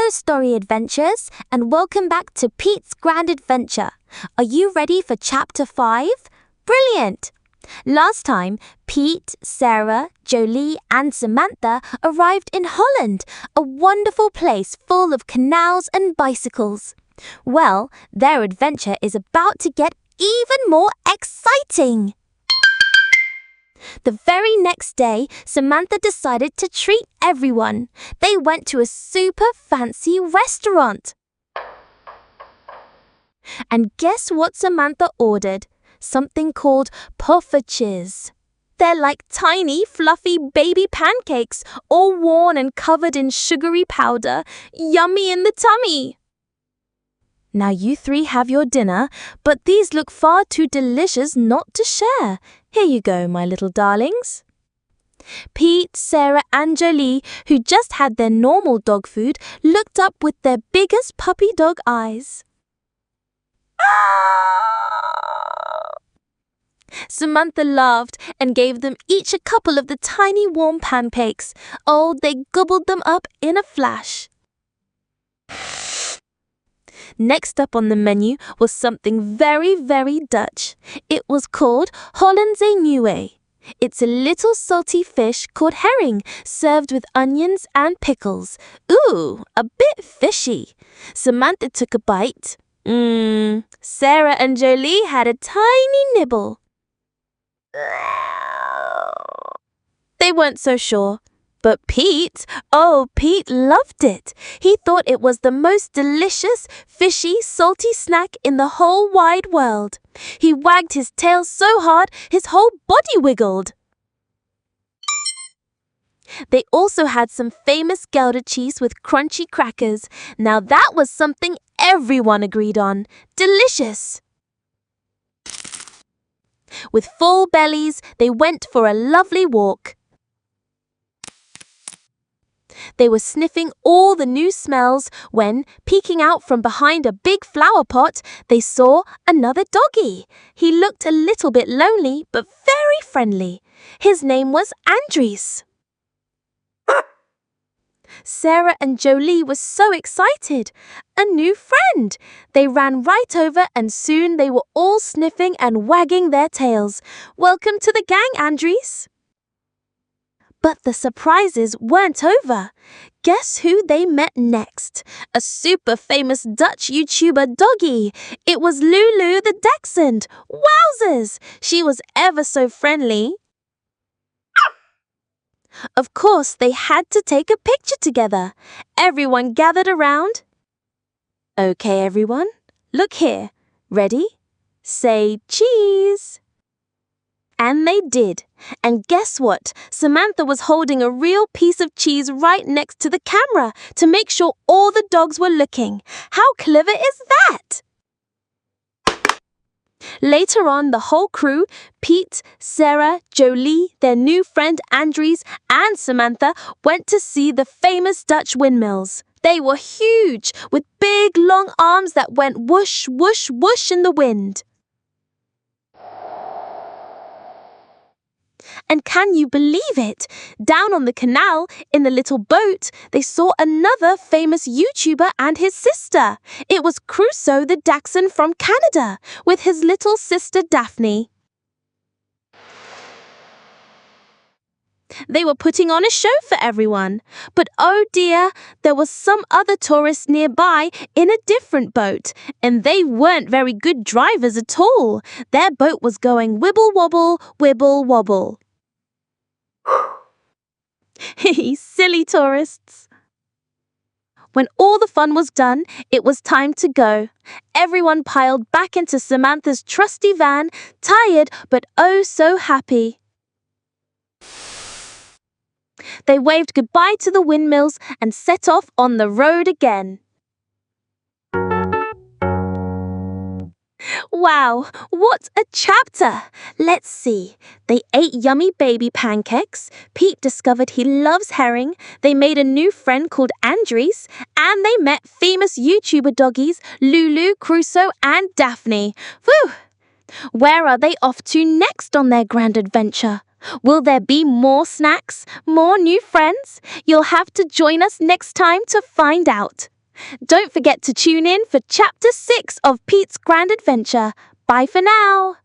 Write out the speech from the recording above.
Hello, Story Adventures, and welcome back to Pete's Grand Adventure. Are you ready for Chapter 5? Brilliant! Last time, Pete, Sarah, Jolie, and Samantha arrived in Holland, a wonderful place full of canals and bicycles. Well, their adventure is about to get even more exciting! The very next day, Samantha decided to treat everyone. They went to a super fancy restaurant. And guess what Samantha ordered? Something called poffertjes. They're like tiny, fluffy baby pancakes, all worn and covered in sugary powder. Yummy in the tummy! Now you three have your dinner, but these look far too delicious not to share. Here you go, my little darlings. Pete, Sarah, and Jolie, who just had their normal dog food, looked up with their biggest puppy dog eyes. Samantha laughed and gave them each a couple of the tiny warm pancakes. Oh, they gobbled them up in a flash. Next up on the menu was something very, very Dutch. It was called Holland nieuwe. It's a little salty fish called herring, served with onions and pickles. Ooh, a bit fishy. Samantha took a bite. Sarah and Jolie had a tiny nibble. They weren't so sure. But Pete loved it. He thought it was the most delicious, fishy, salty snack in the whole wide world. He wagged his tail so hard, his whole body wiggled. They also had some famous Gouda cheese with crunchy crackers. Now that was something everyone agreed on. Delicious! With full bellies, they went for a lovely walk. They were sniffing all the new smells when, peeking out from behind a big flower pot, they saw another doggy. He looked a little bit lonely, but very friendly. His name was Andries. Sarah and Jolie were so excited. A new friend! They ran right over and soon they were all sniffing and wagging their tails. Welcome to the gang, Andries. But the surprises weren't over. Guess who they met next? A super famous Dutch YouTuber doggy. It was Loulou the Dachshund. Wowzers! She was ever so friendly. Of course, they had to take a picture together. Everyone gathered around. Okay, everyone, look here. Ready? Say cheese. And they did. And guess what? Samantha was holding a real piece of cheese right next to the camera to make sure all the dogs were looking. How clever is that? Later on, the whole crew, Pete, Sarah, Jolie, their new friend Andries, and Samantha went to see the famous Dutch windmills. They were huge, with big long arms that went whoosh, whoosh, whoosh in the wind. And can you believe it? Down on the canal, in the little boat, they saw another famous YouTuber and his sister. It was Crusoe the Dachshund from Canada, with his little sister Daphne. They were putting on a show for everyone. But oh dear, there was some other tourists nearby in a different boat, and they weren't very good drivers at all. Their boat was going wibble-wobble, wibble-wobble. Silly tourists. When all the fun was done, it was time to go. Everyone piled back into Samantha's trusty van, tired but oh so happy. They waved goodbye to the windmills and set off on the road again. Wow, what a chapter! Let's see. They ate yummy baby pancakes. Pete discovered he loves herring. They made a new friend called Andries. And they met famous YouTuber doggies Loulou, Crusoe, and Daphne. Whew! Where are they off to next on their grand adventure? Will there be more snacks? More new friends? You'll have to join us next time to find out. Don't forget to tune in for Chapter 6 of Pete's Grand Adventure. Bye for now.